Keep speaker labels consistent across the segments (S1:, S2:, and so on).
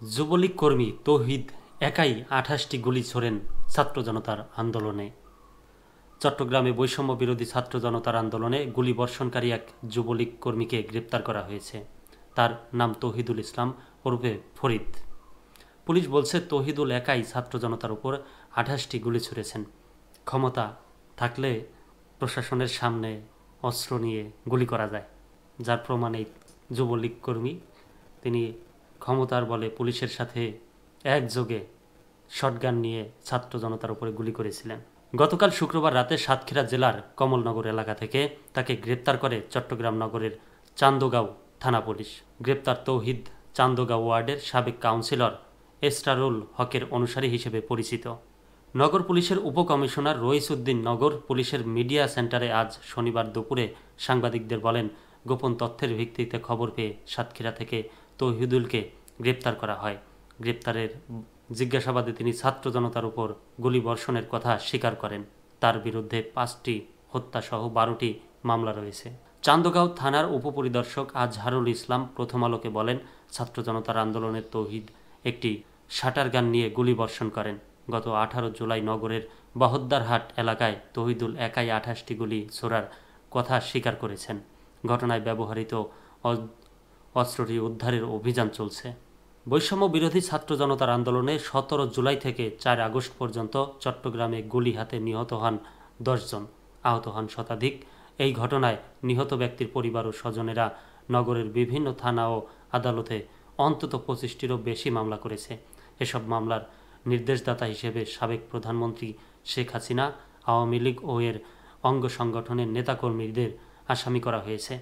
S1: যুবলীগ কর্মী তৌহিদ একাই ২৮টি গুলি ছোড়েন ছাত্র জনতার আন্দোলনে। চট্টগ্রামে বৈষম্য বিরোধী ছাত্র জনতার আন্দোলনে গুলিবর্ষণকারী এক যুবলীগ কর্মীকে গ্রেপ্তার করা হয়েছে। তার নাম তৌহিদুল ইসলাম ওরফে ফরিদ। পুলিশ বলছে তৌহিদুল একাই ছাত্র জনতার উপর ২৮টি গুলি ছুড়েছেন। ক্ষমতা থাকলে প্রশাসনের সামনে অস্ত্র নিয়ে গুলি করা যায়, যার প্রমাণ এই যুবলীগ কর্মী। তিনি ক্ষমতার বলে পুলিশের সাথে একযোগে শটগান নিয়ে ছাত্র জনতার উপরে গুলি করেছিলেন। গতকাল শুক্রবার রাতে সাতক্ষীরা জেলার কমলনগর এলাকা থেকে তাকে গ্রেপ্তার করে চট্টগ্রাম নগরের চান্দগাঁও থানা পুলিশ। গ্রেপ্তার তৌহিদ চান্দগাঁও ওয়ার্ডের সাবেক কাউন্সিলর এসরারুল হকের অনুসারী হিসেবে পরিচিত। নগর পুলিশের উপকমিশনার রইস উদ্দিন নগর পুলিশের মিডিয়া সেন্টারে আজ শনিবার দুপুরে সাংবাদিকদের বলেন, গোপন তথ্যের ভিত্তিতে খবর পেয়ে সাতক্ষীরা থেকে তৌহিদুলকে গ্রেপ্তার করা হয়। গ্রেপ্তারের জিজ্ঞাসাবাদে তিনি ছাত্র জনতার উপর গুলিবর্ষণের কথা স্বীকার করেন। তার বিরুদ্ধে ৫টি হত্যাসহ ১২টি মামলা রয়েছে। চান্দগাঁও থানার উপপরিদর্শক আজহারুল ইসলাম প্রথম আলোকে বলেন, ছাত্র জনতার আন্দোলনের তৌহিদ একটি শাটার গান নিয়ে গুলিবর্ষণ করেন। গত ১৮ জুলাই নগরের বহদ্দারহাট এলাকায় তৌহিদুল একাই ২৮টি গুলি ছোড়ার কথা স্বীকার করেছেন। ঘটনায় ব্যবহৃত অস্ত্রটি উদ্ধারের অভিযান চলছে। বৈষম্য বিরোধী ছাত্র জনতার আন্দোলনে ১৭ জুলাই থেকে ৪ আগস্ট পর্যন্ত চট্টগ্রামে গুলি হাতে নিহত হন ১০ জন, আহত হন শতাধিক। এই ঘটনায় নিহত ব্যক্তির পরিবার ও স্বজনেরা নগরের বিভিন্ন থানা ও আদালতে অন্তত ২৫টিরও বেশি মামলা করেছে। এসব মামলার নির্দেশদাতা হিসেবে সাবেক প্রধানমন্ত্রী শেখ হাসিনা, আওয়ামী লীগ ও এর অঙ্গ সংগঠনের নেতাকর্মীদের আসামি করা হয়েছে।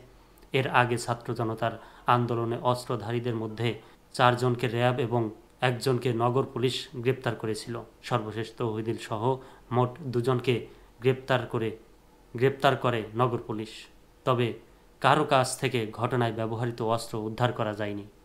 S1: এর আগে ছাত্র জনতার আন্দোলনে অস্ত্রধারীদের মধ্যে ৪ জনকে র্যাব এবং ১ জনকে নগর পুলিশ গ্রেপ্তার করেছিল। সর্বশেষ তৌহিদুল সহ মোট ২ জনকে গ্রেপ্তার করে নগর পুলিশ। তবে কারো কাছ থেকে ঘটনায় ব্যবহৃত অস্ত্র উদ্ধার করা যায়নি।